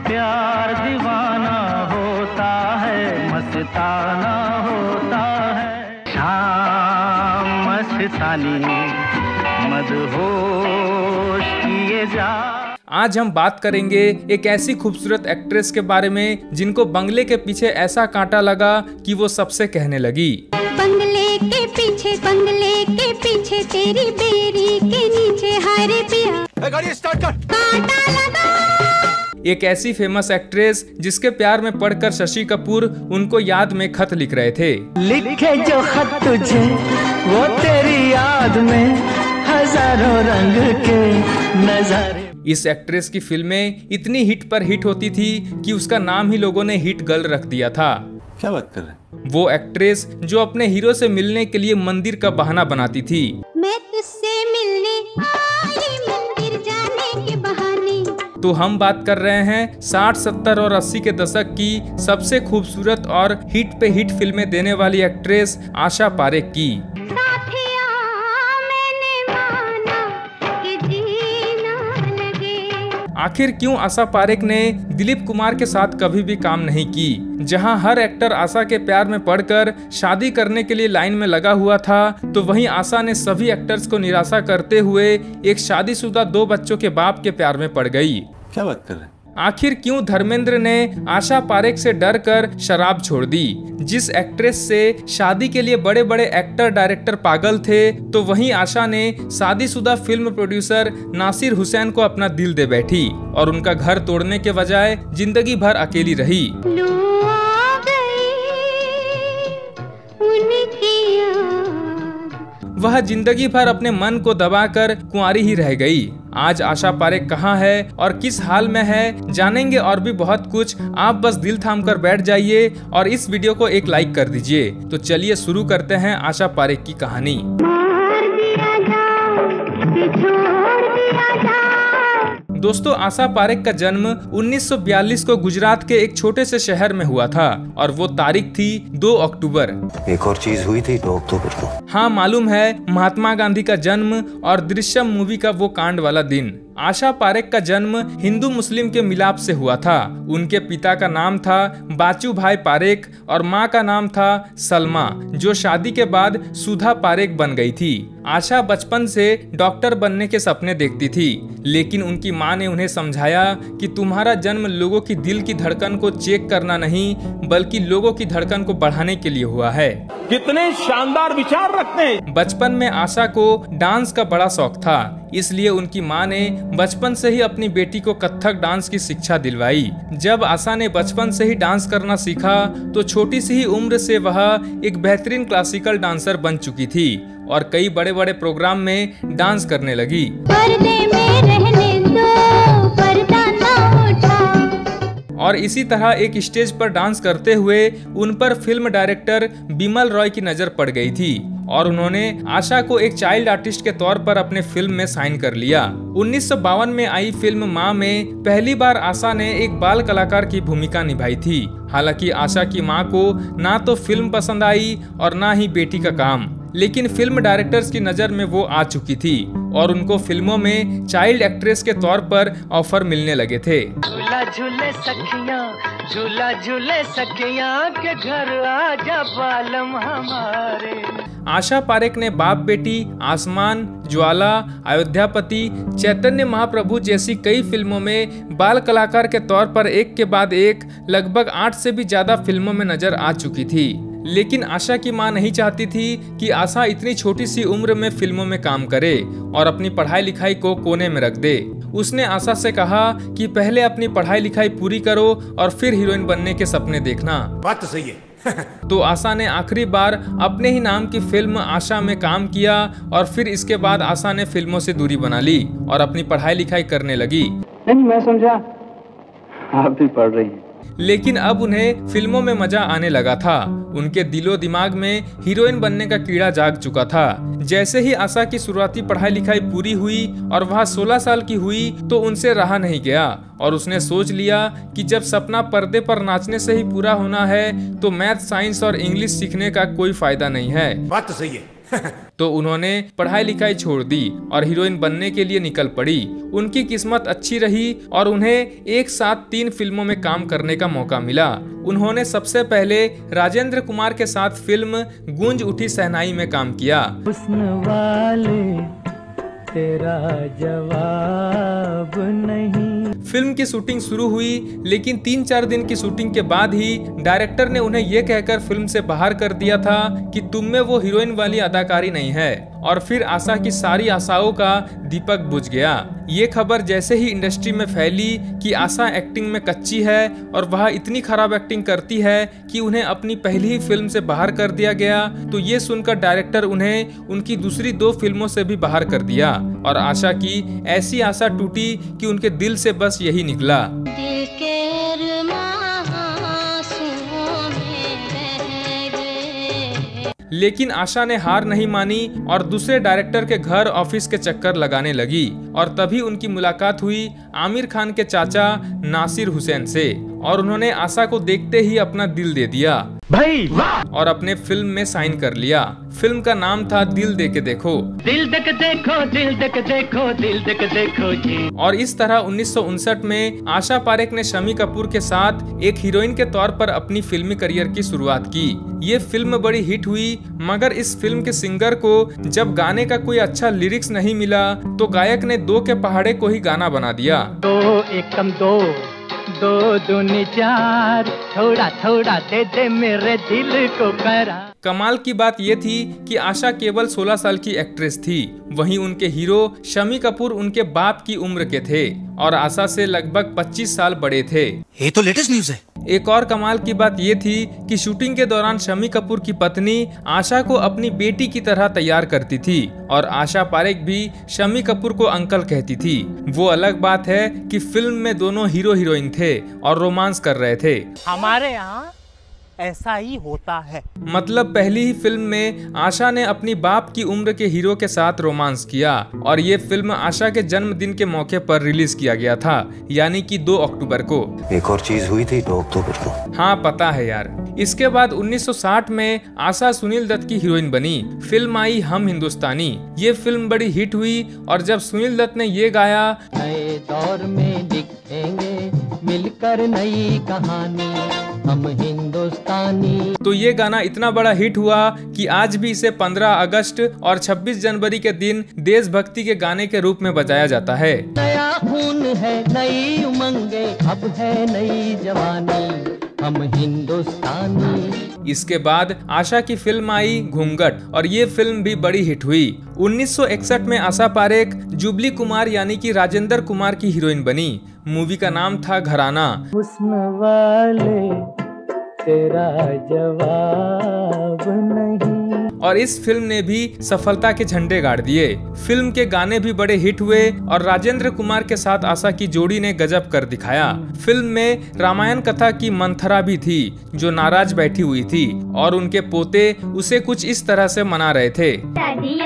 प्यार दीवाना होता है, मस्ताना होता है। शाम मस्तानी मदहोश किए जा। आज हम बात करेंगे एक ऐसी खूबसूरत एक्ट्रेस के बारे में जिनको बंगले के पीछे ऐसा कांटा लगा कि वो सबसे कहने लगी, बंगले के पीछे तेरी बेरी के नीचे हरे पिया गाड़ी स्टार्ट कर। कांटा लगा। एक ऐसी फेमस एक्ट्रेस जिसके प्यार में पढ़कर शशि कपूर उनको याद में खत लिख रहे थे। लिखे जो खत तुझे वो तेरी याद में हजारों रंग के नजारे। इस एक्ट्रेस की फिल्में इतनी हिट पर हिट होती थी कि उसका नाम ही लोगों ने हिट गर्ल रख दिया था। क्या बात कर रहे हैं? वो एक्ट्रेस जो अपने हीरो से मिलने के लिए मंदिर का बहाना बनाती थी। मैं तुझसे मिलने आई मंदिर जाने के बहाने। तो हम बात कर रहे हैं 60, 70 और 80 के दशक की सबसे खूबसूरत और हिट पे हिट फिल्में देने वाली एक्ट्रेस आशा पारेख की। आखिर क्यों आशा पारेख ने दिलीप कुमार के साथ कभी भी काम नहीं की? जहां हर एक्टर आशा के प्यार में पड़कर शादी करने के लिए लाइन में लगा हुआ था, तो वहीं आशा ने सभी एक्टर्स को निराशा करते हुए एक शादीशुदा 2 बच्चों के बाप के प्यार में पड़ गई। क्या बात कर रहे हैं? आखिर क्यों धर्मेंद्र ने आशा पारेख से डरकर शराब छोड़ दी? जिस एक्ट्रेस से शादी के लिए बड़े बड़े एक्टर डायरेक्टर पागल थे, तो वहीं आशा ने शादीशुदा फिल्म प्रोड्यूसर नासिर हुसैन को अपना दिल दे बैठी और उनका घर तोड़ने के बजाय जिंदगी भर अकेली रही। वह जिंदगी भर अपने मन को दबाकर कुंवारी ही रह गई। आज आशा पारेख कहाँ है और किस हाल में है, जानेंगे और भी बहुत कुछ। आप बस दिल थाम कर बैठ जाइए और इस वीडियो को एक लाइक कर दीजिए। तो चलिए शुरू करते हैं आशा पारेख की कहानी। दोस्तों, आशा पारेख का जन्म 1942 को गुजरात के एक छोटे से शहर में हुआ था और वो तारीख थी 2 अक्टूबर। एक और चीज हुई थी 2 अक्टूबर को। हाँ, मालूम है, महात्मा गांधी का जन्म और दृश्यम मूवी का वो कांड वाला दिन। आशा पारेख का जन्म हिंदू मुस्लिम के मिलाप से हुआ था। उनके पिता का नाम था बाचू भाई पारेख और माँ का नाम था सलमा, जो शादी के बाद सुधा पारेख बन गई थी। आशा बचपन से डॉक्टर बनने के सपने देखती थी, लेकिन उनकी माँ ने उन्हें समझाया कि तुम्हारा जन्म लोगों की दिल की धड़कन को चेक करना नहीं, बल्कि लोगों की धड़कन को बढ़ाने के लिए हुआ है। कितने शानदार विचार रखते हैं। बचपन में आशा को डांस का बड़ा शौक था, इसलिए उनकी माँ ने बचपन से ही अपनी बेटी को कथक डांस की शिक्षा दिलवाई। जब आशा ने बचपन से ही डांस करना सीखा, तो छोटी सी ही उम्र से वह एक बेहतरीन क्लासिकल डांसर बन चुकी थी और कई बड़े बड़े प्रोग्राम में डांस करने लगी। पर्दे में रहने दो, पर्दा ना उठाओ। और इसी तरह एक स्टेज पर डांस करते हुए उन पर फिल्म डायरेक्टर बिमल रॉय की नजर पड़ गई थी और उन्होंने आशा को एक चाइल्ड आर्टिस्ट के तौर पर अपने फिल्म में साइन कर लिया। 1952 में आई फिल्म माँ में पहली बार आशा ने एक बाल कलाकार की भूमिका निभाई थी। हालांकि आशा की माँ को ना तो फिल्म पसंद आई और ना ही बेटी का काम, लेकिन फिल्म डायरेक्टर्स की नजर में वो आ चुकी थी और उनको फिल्मों में चाइल्ड एक्ट्रेस के तौर पर ऑफर मिलने लगे थे। झूला झूले सखियां, झूला झूले सखियां के घर आजा बालम हमारे। आशा पारेख ने बाप बेटी, आसमान, ज्वाला, अयोध्यापति, चैतन्य महाप्रभु जैसी कई फिल्मों में बाल कलाकार के तौर पर एक के बाद एक लगभग 8 से भी ज्यादा फिल्मों में नजर आ चुकी थी। लेकिन आशा की मां नहीं चाहती थी कि आशा इतनी छोटी सी उम्र में फिल्मों में काम करे और अपनी पढ़ाई लिखाई को कोने में रख दे। उसने आशा से कहा कि पहले अपनी पढ़ाई लिखाई पूरी करो और फिर हीरोइन बनने के सपने देखना। बात तो सही है। तो आशा ने आखिरी बार अपने ही नाम की फिल्म आशा में काम किया और फिर इसके बाद आशा ने फिल्मों से दूरी बना ली और अपनी पढ़ाई लिखाई करने लगी। नहीं, मैं समझा आप भी पढ़ रही हैं। लेकिन अब उन्हें फिल्मों में मजा आने लगा था। उनके दिलो दिमाग में हीरोइन बनने का कीड़ा जाग चुका था। जैसे ही आशा की शुरुआती पढ़ाई लिखाई पूरी हुई और वह 16 साल की हुई, तो उनसे रहा नहीं गया और उसने सोच लिया कि जब सपना पर्दे पर नाचने से ही पूरा होना है, तो मैथ, साइंस और इंग्लिश सीखने का कोई फायदा नहीं है। बात तो सही है। तो उन्होंने पढ़ाई लिखाई छोड़ दी और हीरोइन बनने के लिए निकल पड़ी। उनकी किस्मत अच्छी रही और उन्हें एक साथ 3 फिल्मों में काम करने का मौका मिला। उन्होंने सबसे पहले राजेंद्र कुमार के साथ फिल्म गूंज उठी शहनाई में काम किया। हुस्न वाले तेरा जवाब नहीं। फिल्म की शूटिंग शुरू हुई, लेकिन 3-4 दिन की शूटिंग के बाद ही डायरेक्टर ने उन्हें यह कहकर फिल्म से बाहर कर दिया था कि तुम में वो हीरोइन वाली अदाकारी नहीं है। और फिर आशा की सारी आशाओं का दीपक बुझ गया। ये खबर जैसे ही इंडस्ट्री में फैली कि आशा एक्टिंग में कच्ची है और वह इतनी खराब एक्टिंग करती है कि उन्हें अपनी पहली ही फिल्म से बाहर कर दिया गया, तो ये सुनकर डायरेक्टर उन्हें उनकी दूसरी 2 फिल्मों से भी बाहर कर दिया। और आशा की ऐसी आशा टूटी कि उनके दिल से बस यही निकला, दिल के लेकिन आशा ने हार नहीं मानी और दूसरे डायरेक्टर के घर ऑफिस के चक्कर लगाने लगी। और तभी उनकी मुलाकात हुई आमिर खान के चाचा नासिर हुसैन से और उन्होंने आशा को देखते ही अपना दिल दे दिया भाई और अपने फिल्म में साइन कर लिया। फिल्म का नाम था दिल दे के देखो। दिल दे के देखो, दिल दे के देखो, दिल दे के देखो जी। और इस तरह 1959 में आशा पारेख ने शम्मी कपूर के साथ एक हीरोइन के तौर पर अपनी फिल्मी करियर की शुरुआत की। ये फिल्म बड़ी हिट हुई, मगर इस फिल्म के सिंगर को जब गाने का कोई अच्छा लिरिक्स नहीं मिला तो गायक ने 2 के पहाड़े को ही गाना बना दिया। 2 एकम 2, 2 दूनी 4, थोड़ा थोड़ा दे दे मेरे दिल को करार। कमाल की बात ये थी कि आशा केवल 16 साल की एक्ट्रेस थी, वहीं उनके हीरो शम्मी कपूर उनके बाप की उम्र के थे और आशा से लगभग 25 साल बड़े थे। ये तो लेटेस्ट न्यूज़ है। एक और कमाल की बात ये थी कि शूटिंग के दौरान शम्मी कपूर की पत्नी आशा को अपनी बेटी की तरह तैयार करती थी और आशा पारेख भी शम्मी कपूर को अंकल कहती थी। वो अलग बात है कि फिल्म में दोनों हीरो हीरोइन थे और रोमांस कर रहे थे। हमारे यहाँ ऐसा ही होता है। मतलब पहली ही फिल्म में आशा ने अपनी बाप की उम्र के हीरो के साथ रोमांस किया और ये फिल्म आशा के जन्मदिन के मौके पर रिलीज किया गया था, यानी कि 2 अक्टूबर को। एक और चीज हुई थी 2 अक्टूबर को। हाँ पता है यार। इसके बाद 1960 में आशा सुनील दत्त की हीरोइन बनी। फिल्म आई हम हिंदुस्तानी। ये फिल्म बड़ी हिट हुई और जब सुनील दत्त ने ये गाया, नए दौर में लिखेंगे मिलकर नई कहानी हम हिंदुस्तानी, तो ये गाना इतना बड़ा हिट हुआ कि आज भी इसे 15 अगस्त और 26 जनवरी के दिन देशभक्ति के गाने के रूप में बजाया जाता है। नया खून है, नई उमंगे, अब है नई जवानी हम हिंदुस्तानी। इसके बाद आशा की फिल्म आई घूंघट और ये फिल्म भी बड़ी हिट हुई। 1961 में आशा पारेख जुबली कुमार यानी कि राजेंद्र कुमार की हीरोइन बनी। मूवी का नाम था घराना। हुस्न वाले तेरा जवाब नहीं। और इस फिल्म ने भी सफलता के झंडे गाड़ दिए। फिल्म के गाने भी बड़े हिट हुए और राजेंद्र कुमार के साथ आशा की जोड़ी ने गजब कर दिखाया। फिल्म में रामायण कथा की मंथरा भी थी जो नाराज बैठी हुई थी और उनके पोते उसे कुछ इस तरह से मना रहे थे। दादी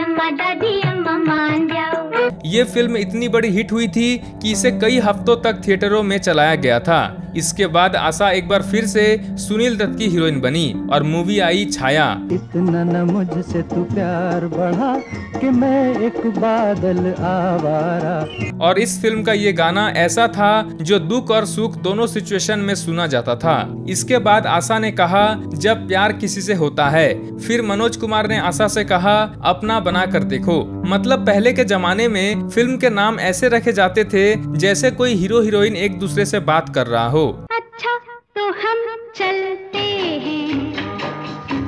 अम्मा मान जाओ। ये फिल्म इतनी बड़ी हिट हुई थी कि इसे कई हफ्तों तक थिएटरों में चलाया गया था। इसके बाद आशा एक बार फिर से सुनील दत्त की हीरोइन बनी और मूवी आई छाया। इतना न मुझसे तू प्यार बढ़ा कि मैं एक बादल आवारा। और इस फिल्म का ये गाना ऐसा था जो दुख और सुख दोनों सिचुएशन में सुना जाता था। इसके बाद आशा ने कहा जब प्यार किसी से होता है। फिर मनोज कुमार ने आशा से कहा अपना बना कर देखो। मतलब पहले के जमाने में फिल्म के नाम ऐसे रखे जाते थे जैसे कोई हीरो हीरोइन एक दूसरे से बात कर रहा हो। अच्छा तो हम चलते हैं,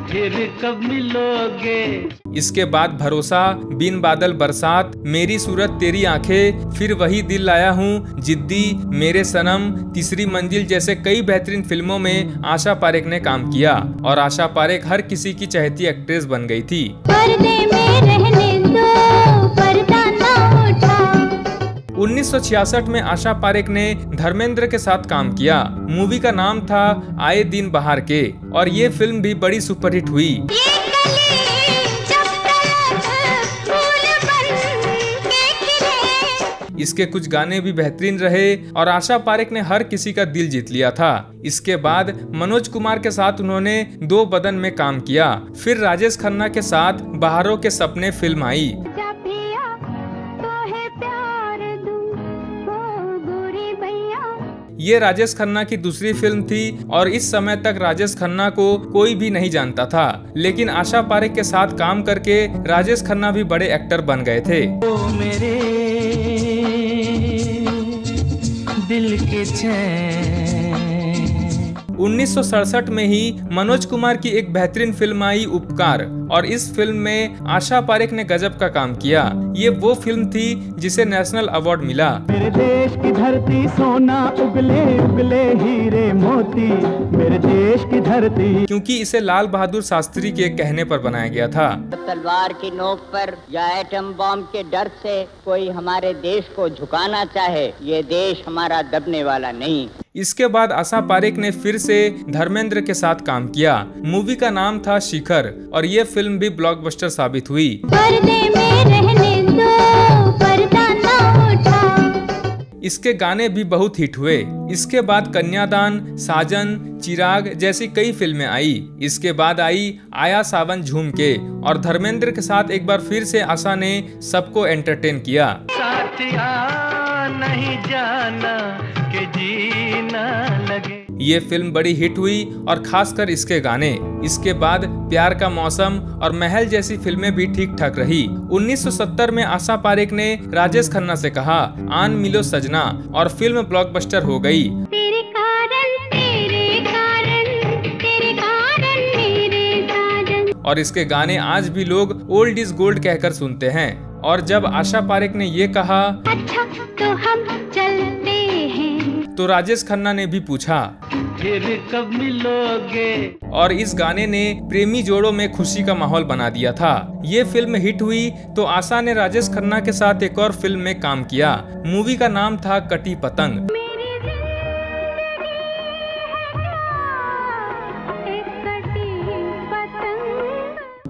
फिर कब मिलोगे। इसके बाद भरोसा, बिन बादल बरसात, मेरी सूरत तेरी आंखें, फिर वही दिल लाया हूँ, जिद्दी, मेरे सनम, तीसरी मंजिल जैसे कई बेहतरीन फिल्मों में आशा पारेख ने काम किया और आशा पारेख हर किसी की चहेती एक्ट्रेस बन गई थी। पर्दे में रहने दो, पर्दा ना उठाओ। 1966 में आशा पारेख ने धर्मेंद्र के साथ काम किया। मूवी का नाम था आए दिन बहार के और ये फिल्म भी बड़ी सुपरहिट हुई। ये गली जब तक फूल बन के खिले। इसके कुछ गाने भी बेहतरीन रहे और आशा पारेख ने हर किसी का दिल जीत लिया था। इसके बाद मनोज कुमार के साथ उन्होंने दो बदन में काम किया। फिर राजेश खन्ना के साथ बहारों के सपने फिल्म आई। ये राजेश खन्ना की दूसरी फिल्म थी और इस समय तक राजेश खन्ना को कोई भी नहीं जानता था, लेकिन आशा पारेख के साथ काम करके राजेश खन्ना भी बड़े एक्टर बन गए थे। मेरे दिल के चैन। 1967 में ही मनोज कुमार की एक बेहतरीन फिल्म आई उपकार, और इस फिल्म में आशा पारेख ने गजब का काम किया। ये वो फिल्म थी जिसे नेशनल अवार्ड मिला। मेरे देश की धरती सोना उगले उगले हीरे मोती, मेरे देश की धरती। क्योंकि इसे लाल बहादुर शास्त्री के कहने पर बनाया गया था। तलवार की नोक पर या एटम बॉम्ब के डर से कोई हमारे देश को झुकाना चाहे, ये देश हमारा दबने वाला नहीं। इसके बाद आशा पारेख ने फिर से धर्मेंद्र के साथ काम किया। मूवी का नाम था शिखर और ये फिल्म भी ब्लॉकबस्टर साबित हुई। पर्दे में रहने दो, पर्दा ना उठा। इसके गाने भी बहुत हिट हुए। इसके बाद कन्यादान, साजन, चिराग जैसी कई फिल्में आई। इसके बाद आई आया सावन झूम के, और धर्मेंद्र के साथ एक बार फिर से आशा ने सबको एंटरटेन किया। साथिया नहीं जाना कि जीना लगे। ये फिल्म बड़ी हिट हुई और खासकर इसके गाने। इसके बाद प्यार का मौसम और महल जैसी फिल्में भी ठीक ठाक रही। 1970 में आशा पारेख ने राजेश खन्ना से कहा आन मिलो सजना, और फिल्म ब्लॉकबस्टर हो गई। तेरे कारण मेरे साजन। और इसके गाने आज भी लोग ओल्ड इज गोल्ड कहकर सुनते हैं। और जब आशा पारेख ने ये कहा अच्छा तो हम चलते हैं, तो राजेश खन्ना ने भी पूछा फिर कब मिलोगे। और इस गाने ने प्रेमी जोड़ों में खुशी का माहौल बना दिया था। ये फिल्म हिट हुई तो आशा ने राजेश खन्ना के साथ एक और फिल्म में काम किया। मूवी का नाम था कटी पतंग।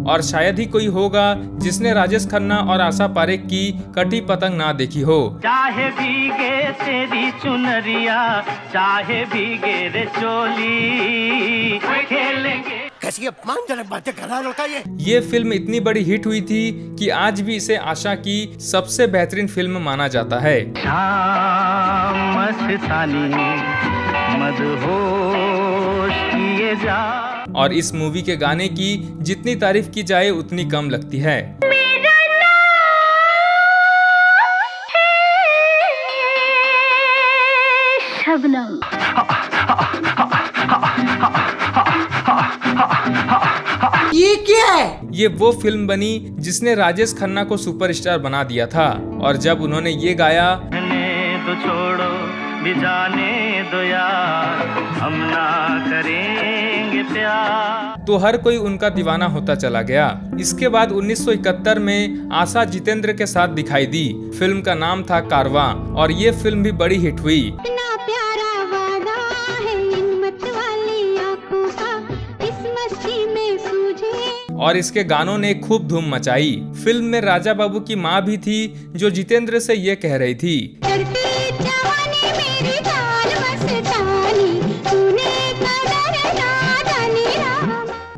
और शायद ही कोई होगा जिसने राजेश खन्ना और आशा पारेख की कटी पतंग ना देखी हो। चाहे भीगे तेरी चुनरिया, चाहे भीगे रे चोली, खेलेंगे। कैसी अपमानजनक बातें कर रहा है लड़का ये फिल्म इतनी बड़ी हिट हुई थी कि आज भी इसे आशा की सबसे बेहतरीन फिल्म माना जाता है। शाम मस्तानी मदहोश किए जा। और इस मूवी के गाने की जितनी तारीफ की जाए उतनी कम लगती है। शबनम। ये क्या है? ये वो फिल्म बनी जिसने राजेश खन्ना को सुपरस्टार बना दिया था। और जब उन्होंने ये गाया तो छोड़ो भी जाने दो यार, हम ना करेंगे प्यार, तो हर कोई उनका दीवाना होता चला गया। इसके बाद 1971 में आशा जितेंद्र के साथ दिखाई दी। फिल्म का नाम था कारवां, और ये फिल्म भी बड़ी हिट हुई। इतना प्यारा वादा है इन मत वाली आँखों का, इस मस्ती में सूझे। और इसके गानों ने खूब धूम मचाई। फिल्म में राजा बाबू की माँ भी थी जो जितेंद्र से ये कह रही थी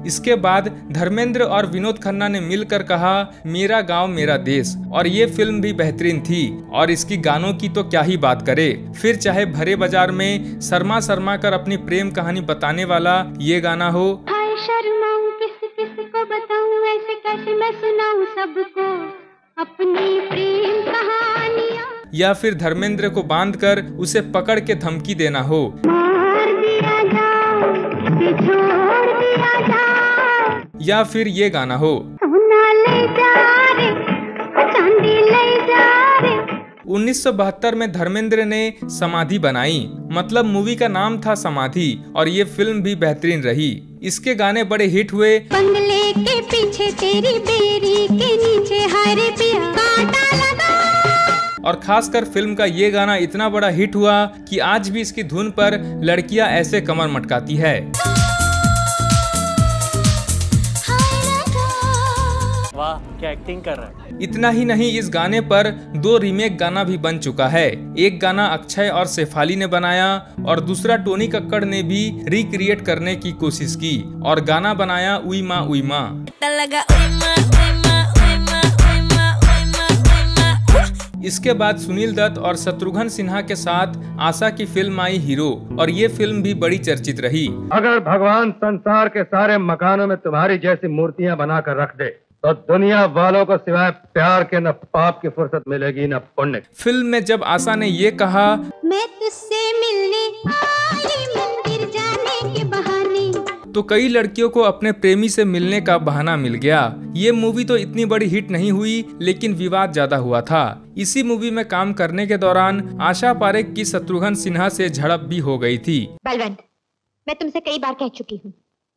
इसके बाद धर्मेंद्र और विनोद खन्ना ने मिलकर कहा मेरा गांव मेरा देश, और ये फिल्म भी बेहतरीन थी। और इसकी गानों की तो क्या ही बात करे। फिर चाहे भरे बाजार में शर्मा शर्मा कर अपनी प्रेम कहानी बताने वाला ये गाना हो, हाय शर्माऊं किस किस को बताऊं, ऐसे कैसे मैं सुनाऊं सबको अपनी प्रेम कहानियां, या फिर धर्मेंद्र को बांधकर उसे पकड़ के धमकी देना हो, मार दिया जाओ, छोड़ दिया जाओ, या फिर ये गाना हो, सोना ले जा रे, चांदी ले जा रे। 1972 में धर्मेंद्र ने समाधि बनाई, मतलब मूवी का नाम था समाधि, और ये फिल्म भी बेहतरीन रही। इसके गाने बड़े हिट हुए। बंगले के पीछे तेरी बेरी के नीचे हरे पिया कांटा लगा। और खासकर फिल्म का ये गाना इतना बड़ा हिट हुआ कि आज भी इसकी धुन पर लड़कियां ऐसे कमर मटकाती है। वाह वाह क्या एक्टिंग कर रहा है। इतना ही नहीं, इस गाने पर 2 रीमेक गाना भी बन चुका है। एक गाना अक्षय और शेफाली ने बनाया और दूसरा टोनी कक्कड़ ने भी रिक्रिएट करने की कोशिश की और गाना बनाया उई माँ उई माँ। इसके बाद सुनील दत्त और शत्रुघ्न सिन्हा के साथ आशा की फिल्म आई हीरो और ये फिल्म भी बड़ी चर्चित रही। अगर भगवान संसार के सारे मकानों में तुम्हारी जैसी मूर्तियां बनाकर रख दे तो दुनिया वालों को सिवाय प्यार के न पाप की फुर्सत मिलेगी न पुण्य। फिल्म में जब आशा ने ये कहा, मैं तुझसे मिलने आई मंदिर जाने के बहाने, तो कई लड़कियों को अपने प्रेमी से मिलने का बहाना मिल गया। ये मूवी तो इतनी बड़ी हिट नहीं हुई, लेकिन विवाद ज्यादा हुआ था। इसी मूवी में काम करने के दौरान आशा पारेख की शत्रुघ्न सिन्हा से झड़प भी हो गई थी। बलवंत, मैं तुमसे कई बार कह चुकी हूँ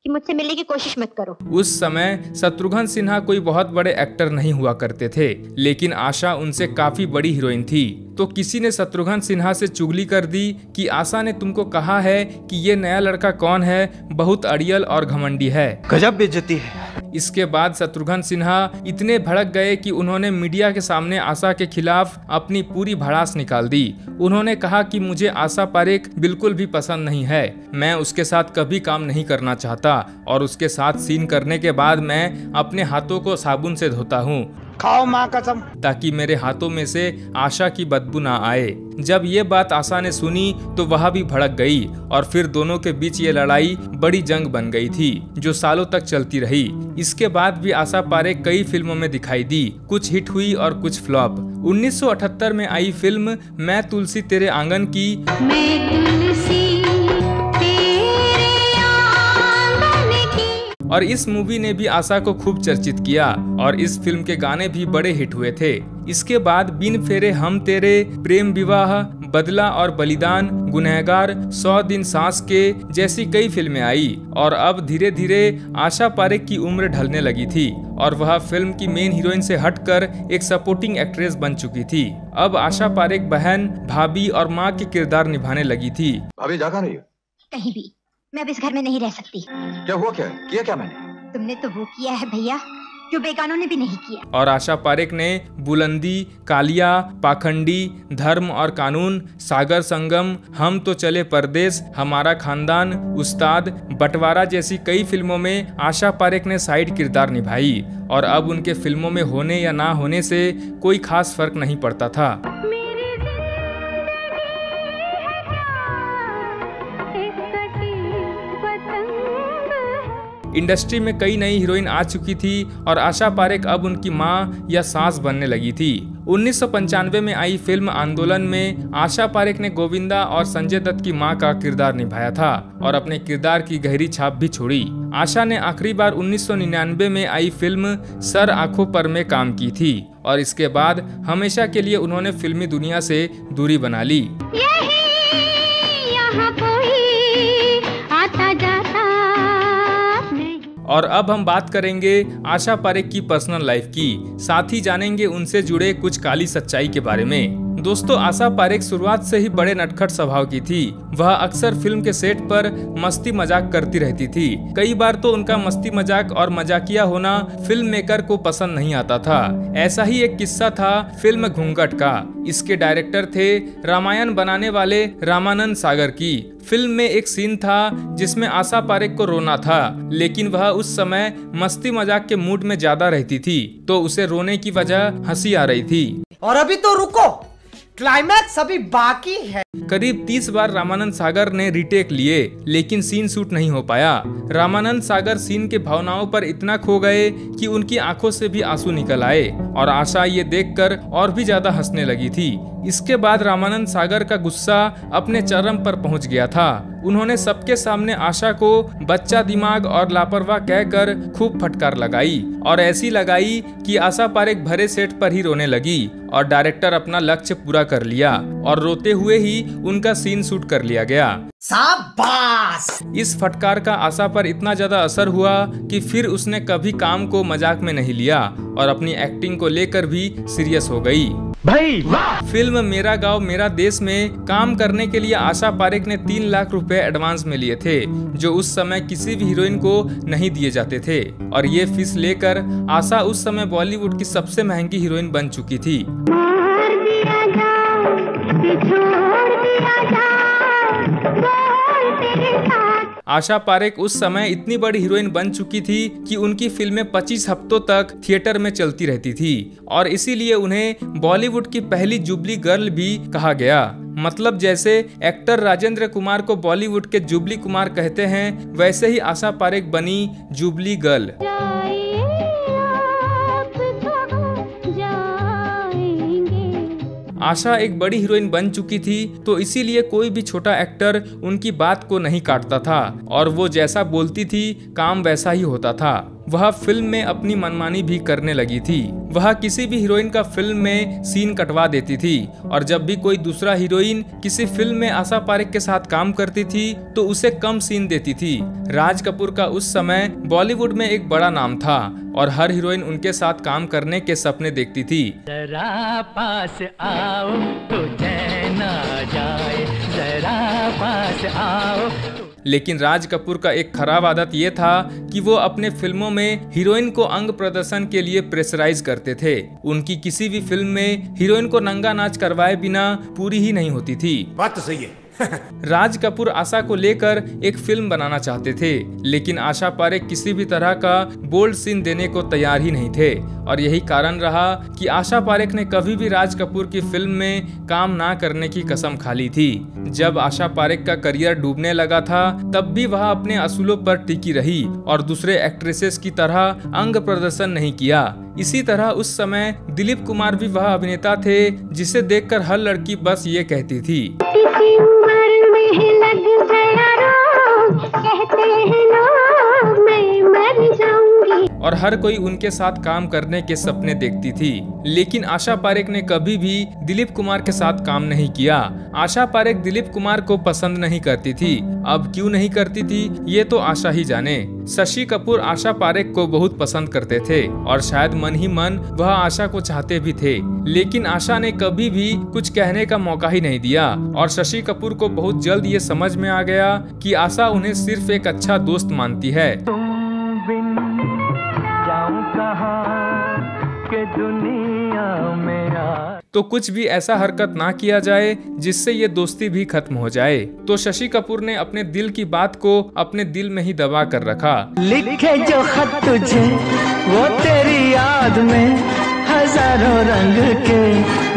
कि मुझसे मिलने की कोशिश मत करो। उस समय शत्रुघ्न सिन्हा कोई बहुत बड़े एक्टर नहीं हुआ करते थे, लेकिन आशा उनसे काफी बड़ी हीरोइन थी। तो किसी ने शत्रुघ्न सिन्हा से चुगली कर दी कि आशा ने तुमको कहा है कि ये नया लड़का कौन है, बहुत अड़ियल और घमंडी है। गजब बेइज्जती है। इसके बाद शत्रुघ्न सिन्हा इतने भड़क गए कि उन्होंने मीडिया के सामने आशा के खिलाफ अपनी पूरी भड़ास निकाल दी। उन्होंने कहा कि मुझे आशा पारेख बिल्कुल भी पसंद नहीं है, मैं उसके साथ कभी काम नहीं करना चाहता और उसके साथ सीन करने के बाद मैं अपने हाथों को साबुन से धोता हूँ, खाओ माँ कसम, ताकि मेरे हाथों में से आशा की बदबू ना आए। जब ये बात आशा ने सुनी तो वह भी भड़क गई और फिर दोनों के बीच ये लड़ाई बड़ी जंग बन गई थी जो सालों तक चलती रही। इसके बाद भी आशा पारेख कई फिल्मों में दिखाई दी, कुछ हिट हुई और कुछ फ्लॉप। 1978 में आई फिल्म मैं तुलसी तेरे आंगन की, मैं तुलसी तेरे आंगन की, और इस मूवी ने भी आशा को खूब चर्चित किया और इस फिल्म के गाने भी बड़े हिट हुए थे। इसके बाद बिन फेरे हम तेरे, प्रेम विवाह, बदला और बलिदान, गुनहगार, 100 दिन सांस के जैसी कई फिल्में आई और अब धीरे धीरे आशा पारेख की उम्र ढलने लगी थी और वह फिल्म की मेन हीरोइन से हटकर एक सपोर्टिंग एक्ट्रेस बन चुकी थी। अब आशा पारेख बहन, भाभी और माँ के किरदार निभाने लगी थी। भाभी जागा नहीं हो? कहीं भी, मैं अब इस घर में नहीं रह सकती। क्या हुआ, क्या किया क्या मैंने? तुमने तो वो किया है भैया जो बेगानों ने भी नहीं किया। और आशा पारेख ने बुलंदी, कालिया, पाखंडी, धर्म और कानून, सागर संगम, हम तो चले परदेश, हमारा खानदान, उस्ताद, बंटवारा जैसी कई फिल्मों में आशा पारेख ने साइड किरदार निभाई और अब उनके फिल्मों में होने या ना होने से कोई खास फर्क नहीं पड़ता था। इंडस्ट्री में कई नई हीरोइन आ चुकी थी और आशा पारेख अब उनकी मां या सास बनने लगी थी। 1995 में आई फिल्म आंदोलन में आशा पारेख ने गोविंदा और संजय दत्त की मां का किरदार निभाया था और अपने किरदार की गहरी छाप भी छोड़ी। आशा ने आखिरी बार 1999 में आई फिल्म सर आंखों पर में काम की थी और इसके बाद हमेशा के लिए उन्होंने फिल्मी दुनिया से दूरी बना ली। यहाँ कोई आता जाता। और अब हम बात करेंगे आशा पारेख की पर्सनल लाइफ की, साथ ही जानेंगे उनसे जुड़े कुछ काली सच्चाई के बारे में। दोस्तों, आशा पारेख शुरुआत से ही बड़े नटखट स्वभाव की थी। वह अक्सर फिल्म के सेट पर मस्ती मजाक करती रहती थी। कई बार तो उनका मस्ती मजाक और मजाकिया होना फिल्म मेकर को पसंद नहीं आता था। ऐसा ही एक किस्सा था फिल्म घूंघट का। इसके डायरेक्टर थे रामायण बनाने वाले रामानंद सागर की। फिल्म में एक सीन था जिसमें आशा पारेख को रोना था, लेकिन वह उस समय मस्ती मजाक के मूड में ज्यादा रहती थी, तो उसे रोने की वजह हंसी आ रही थी। और अभी तो रुको, क्लाइमैक्स अभी बाकी है। करीब 30 बार रामानंद सागर ने रीटेक लिए, लेकिन सीन शूट नहीं हो पाया। रामानंद सागर सीन के भावनाओं पर इतना खो गए कि उनकी आंखों से भी आंसू निकल आए और आशा ये देखकर और भी ज्यादा हंसने लगी थी। इसके बाद रामानंद सागर का गुस्सा अपने चरम पर पहुंच गया था। उन्होंने सबके सामने आशा को बच्चा दिमाग और लापरवाह कहकर खूब फटकार लगाई और ऐसी लगाई कि आशा पारेख भरे सेट पर ही रोने लगी और डायरेक्टर अपना लक्ष्य पूरा कर लिया और रोते हुए ही उनका सीन शूट कर लिया गया। शाबाश! इस फटकार का आशा पर इतना ज्यादा असर हुआ कि फिर उसने कभी काम को मजाक में नहीं लिया और अपनी एक्टिंग को लेकर भी सीरियस हो गई। भाई फिल्म मेरा गांव मेरा देश में काम करने के लिए आशा पारेख ने 3 लाख रुपए एडवांस में लिए थे, जो उस समय किसी भी हीरोइन को नहीं दिए जाते थे। और ये फीस लेकर आशा उस समय बॉलीवुड की सबसे महंगी हीरोइन बन चुकी थी। आशा पारेख उस समय इतनी बड़ी हीरोइन बन चुकी थी कि उनकी फिल्में 25 हफ्तों तक थिएटर में चलती रहती थी और इसीलिए उन्हें बॉलीवुड की पहली जुबली गर्ल भी कहा गया। मतलब जैसे एक्टर राजेंद्र कुमार को बॉलीवुड के जुबली कुमार कहते हैं, वैसे ही आशा पारेख बनी जुबली गर्ल। आशा एक बड़ी हीरोइन बन चुकी थी, तो इसीलिए कोई भी छोटा एक्टर उनकी बात को नहीं काटता था और वो जैसा बोलती थी काम वैसा ही होता था। वह फिल्म में अपनी मनमानी भी करने लगी थी। वह किसी भी हीरोइन का फिल्म में सीन कटवा देती थी और जब भी कोई दूसरा हीरोइन किसी फिल्म में आशा पारेख के साथ काम करती थी तो उसे कम सीन देती थी। राज कपूर का उस समय बॉलीवुड में एक बड़ा नाम था और हर हीरोइन उनके साथ काम करने के सपने देखती थी। जरा पास आओ तो चैन आ जाए, जरा पास आओ। लेकिन राज कपूर का एक खराब आदत ये था कि वो अपने फिल्मों में हीरोइन को अंग प्रदर्शन के लिए प्रेशराइज करते थे। उनकी किसी भी फिल्म में हीरोइन को नंगा नाच करवाए बिना पूरी ही नहीं होती थी। बात तो सही है। राज कपूर आशा को लेकर एक फिल्म बनाना चाहते थे, लेकिन आशा पारेख किसी भी तरह का बोल्ड सीन देने को तैयार ही नहीं थे और यही कारण रहा कि आशा पारेख ने कभी भी राज कपूर की फिल्म में काम ना करने की कसम खा ली थी। जब आशा पारेख का करियर डूबने लगा था तब भी वह अपने असूलों पर टिकी रही और दूसरे एक्ट्रेसेस की तरह अंग प्रदर्शन नहीं किया। इसी तरह उस समय दिलीप कुमार भी वह अभिनेता थे जिसे देखकर हर लड़की बस ये कहती थी, कहते हैं लोग मैं मर जाऊंगी, और हर कोई उनके साथ काम करने के सपने देखती थी। लेकिन आशा पारेख ने कभी भी दिलीप कुमार के साथ काम नहीं किया। आशा पारेख दिलीप कुमार को पसंद नहीं करती थी। अब क्यों नहीं करती थी ये तो आशा ही जाने। शशि कपूर आशा पारेख को बहुत पसंद करते थे और शायद मन ही मन वह आशा को चाहते भी थे, लेकिन आशा ने कभी भी कुछ कहने का मौका ही नहीं दिया और शशि कपूर को बहुत जल्द ये समझ में आ गया कि आशा उन्हें सिर्फ एक अच्छा दोस्त मानती है। तो कुछ भी ऐसा हरकत ना किया जाए जिससे ये दोस्ती भी खत्म हो जाए। तो शशि कपूर ने अपने दिल की बात को अपने दिल में ही दबा कर रखा। लिखे जो खत तुझे वो तेरी याद में हजारों रंग के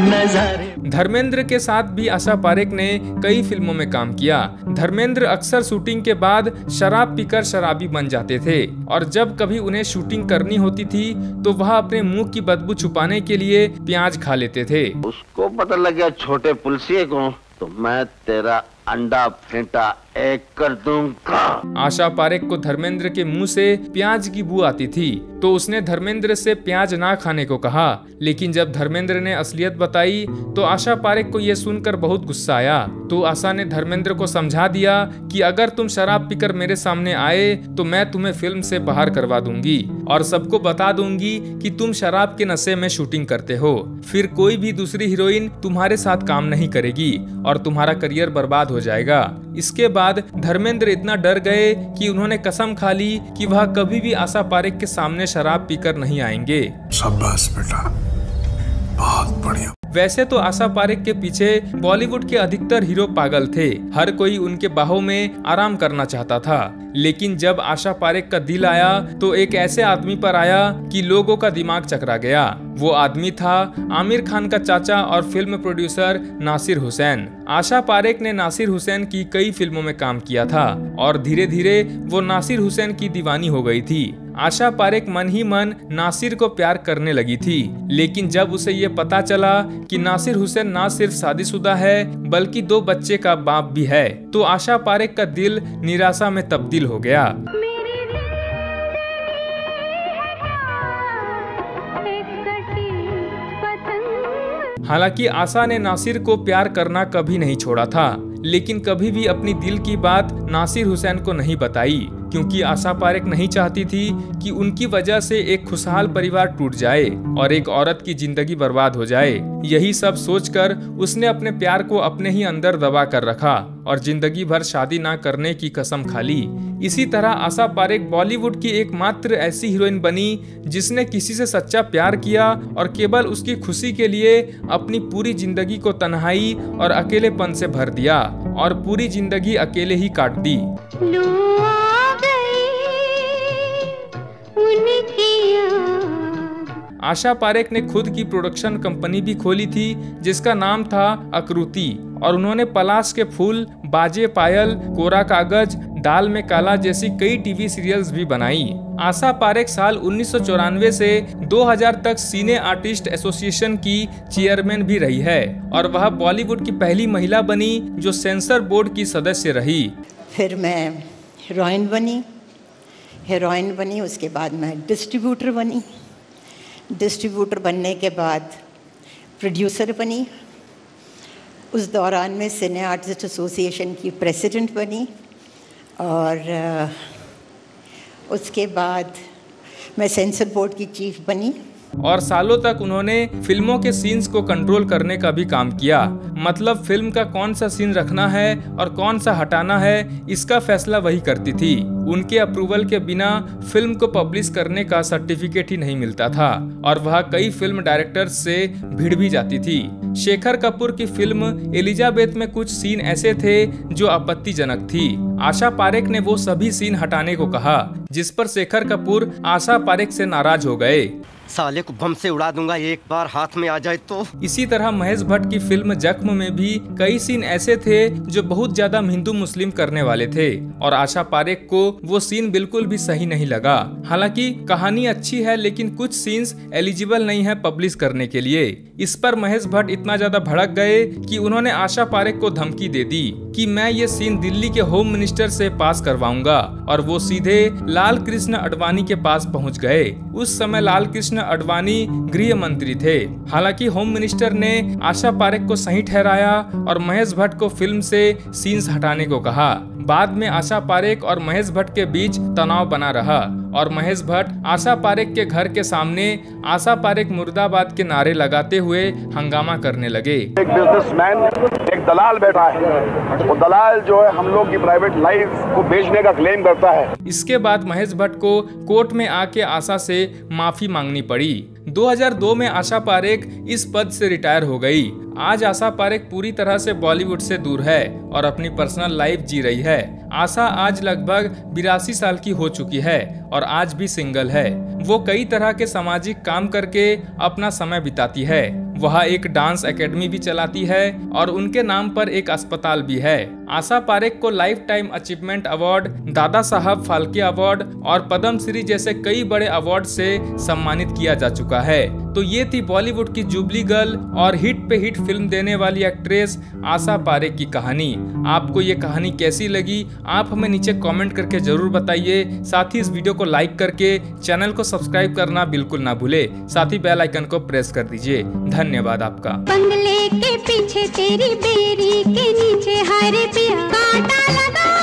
नजारे। धर्मेंद्र के साथ भी आशा पारेख ने कई फिल्मों में काम किया। धर्मेंद्र अक्सर शूटिंग के बाद शराब पीकर शराबी बन जाते थे और जब कभी उन्हें शूटिंग करनी होती थी तो वह अपने मुंह की बदबू छुपाने के लिए प्याज खा लेते थे। उसको पता लग गया छोटे पुलिसिए को तो मैं तेरा अंडा फेंटा एक कर दूंगा। आशा पारेख को धर्मेंद्र के मुंह से प्याज की बू आती थी तो उसने धर्मेंद्र से प्याज ना खाने को कहा, लेकिन जब धर्मेंद्र ने असलियत बताई तो आशा पारेख को यह सुनकर बहुत गुस्सा आया। तो आशा ने धर्मेंद्र को समझा दिया कि अगर तुम शराब पीकर मेरे सामने आए तो मैं तुम्हें फिल्म से बाहर करवा दूंगी और सबको बता दूंगी कि तुम शराब के नशे में शूटिंग करते हो। फिर कोई भी दूसरी हीरोइन तुम्हारे साथ काम नहीं करेगी और तुम्हारा करियर बर्बाद हो जाएगा। इसके बाद धर्मेंद्र इतना डर गए कि उन्होंने कसम खा ली कि वह कभी भी आशा पारेख के सामने शराब पीकर नहीं आएंगे। शाबाश बेटा, बहुत बढ़िया। वैसे तो आशा पारेख के पीछे बॉलीवुड के अधिकतर हीरो पागल थे। हर कोई उनके बाहों में आराम करना चाहता था, लेकिन जब आशा पारेख का दिल आया तो एक ऐसे आदमी पर आया कि लोगों का दिमाग चकरा गया। वो आदमी था आमिर खान का चाचा और फिल्म प्रोड्यूसर नासिर हुसैन। आशा पारेख ने नासिर हुसैन की कई फिल्मों में काम किया था और धीरे धीरे वो नासिर हुसैन की दीवानी हो गई थी। आशा पारेख मन ही मन नासिर को प्यार करने लगी थी, लेकिन जब उसे ये पता चला कि नासिर हुसैन ना सिर्फ शादीशुदा है बल्कि 2 बच्चे का बाप भी है तो आशा पारेख का दिल निराशा में तब्दील हो गया। हालांकि आशा ने नासिर को प्यार करना कभी नहीं छोड़ा था, लेकिन कभी भी अपनी दिल की बात नासिर हुसैन को नहीं बताई, क्योंकि आशा पारेख नहीं चाहती थी कि उनकी वजह से एक खुशहाल परिवार टूट जाए और एक औरत की जिंदगी बर्बाद हो जाए। यही सब सोचकर उसने अपने प्यार को अपने ही अंदर दबा कर रखा और जिंदगी भर शादी ना करने की कसम खा ली। इसी तरह आशा पारेख बॉलीवुड की एकमात्र ऐसी हीरोइन बनी जिसने किसी से सच्चा प्यार किया और केवल उसकी खुशी के लिए अपनी पूरी जिंदगी को तन्हाई और अकेलेपन से भर दिया और पूरी जिंदगी अकेले ही काट दी। आशा पारेख ने खुद की प्रोडक्शन कंपनी भी खोली थी जिसका नाम था आकृति, और उन्होंने पलाश के फूल, बाजे पायल, कोरा कागज, दाल में काला जैसी कई टीवी सीरियल्स भी बनाई। आशा पारेख साल 1994 से 2000 तक सिने आर्टिस्ट एसोसिएशन की चेयरमैन भी रही है और वह बॉलीवुड की पहली महिला बनी जो सेंसर बोर्ड की सदस्य रही। फिर मैं हीरोइन बनी, उसके बाद मैं डिस्ट्रीब्यूटर बनी, डिस्ट्रीब्यूटर बनने के बाद प्रोड्यूसर बनी, उस दौरान में सिने आर्टिस्ट एसोसिएशन की प्रेसिडेंट बनी और उसके बाद मैं सेंसर बोर्ड की चीफ बनी। और सालों तक उन्होंने फिल्मों के सीन्स को कंट्रोल करने का भी काम किया, मतलब फिल्म का कौन सा सीन रखना है और कौन सा हटाना है इसका फैसला वही करती थी। उनके अप्रूवल के बिना फिल्म को पब्लिश करने का सर्टिफिकेट ही नहीं मिलता था और वह कई फिल्म डायरेक्टर्स से भिड़ भी जाती थी। शेखर कपूर की फिल्म एलिजाबेथ में कुछ सीन ऐसे थे जो आपत्तिजनक थी। आशा पारेख ने वो सभी सीन हटाने को कहा, जिस पर शेखर कपूर आशा पारेख से नाराज हो गए। साले को बम से उड़ा दूंगा एक बार हाथ में आ जाए तो। इसी तरह महेश भट्ट की फिल्म जख्म में भी कई सीन ऐसे थे जो बहुत ज्यादा हिंदू मुस्लिम करने वाले थे और आशा पारेख को वो सीन बिल्कुल भी सही नहीं लगा। हालांकि कहानी अच्छी है लेकिन कुछ सीन्स एलिजिबल नहीं है पब्लिश करने के लिए। इस पर महेश भट्ट इतना ज्यादा भड़क गए कि उन्होंने आशा पारेख को धमकी दे दी कि मैं ये सीन दिल्ली के होम मिनिस्टर से पास करवाऊंगा, और वो सीधे लाल कृष्ण आडवाणी के पास पहुंच गए। उस समय लाल कृष्ण आडवाणी गृह मंत्री थे। हालांकि होम मिनिस्टर ने आशा पारेख को सही ठहराया और महेश भट्ट को फिल्म से सीन्स हटाने को कहा। बाद में आशा पारेख और महेश भट्ट के बीच तनाव बना रहा और महेश भट्ट आशा पारेख के घर के सामने आशा पारेख मुर्दाबाद के नारे लगाते हुए हंगामा करने लगे। एक बिजनेसमैन, एक दलाल बैठा है, वो दलाल जो है हम लोग की प्राइवेट लाइफ को बेचने का क्लेम करता है। इसके बाद महेश भट्ट को कोर्ट में आके आशा से माफी मांगनी पड़ी। 2002 में आशा पारेख इस पद से रिटायर हो गई। आज आशा पारेख पूरी तरह से बॉलीवुड से दूर है और अपनी पर्सनल लाइफ जी रही है। आशा आज लगभग 82 साल की हो चुकी है और आज भी सिंगल है। वो कई तरह के सामाजिक काम करके अपना समय बिताती है। वह एक डांस एकेडमी भी चलाती है और उनके नाम पर एक अस्पताल भी है। आशा पारेख को life time achievement award, Dada Saheb Phalke award और पद्म श्री जैसे कई बड़े अवार्ड से सम्मानित किया जा चुका है। तो ये थी बॉलीवुड की जुबली गर्ल और हिट पे हिट फिल्म देने वाली एक्ट्रेस आशा पारेख की कहानी। आपको ये कहानी कैसी लगी आप हमें नीचे कमेंट करके जरूर बताइए। साथ ही इस वीडियो को लाइक करके चैनल को सब्सक्राइब करना बिल्कुल ना भूले। साथ ही बेल आइकन को प्रेस कर दीजिए। धन्यवाद आपका। बंगले के पीछे तेरी बेरी के नीचे हरे पिया कांटा लगा।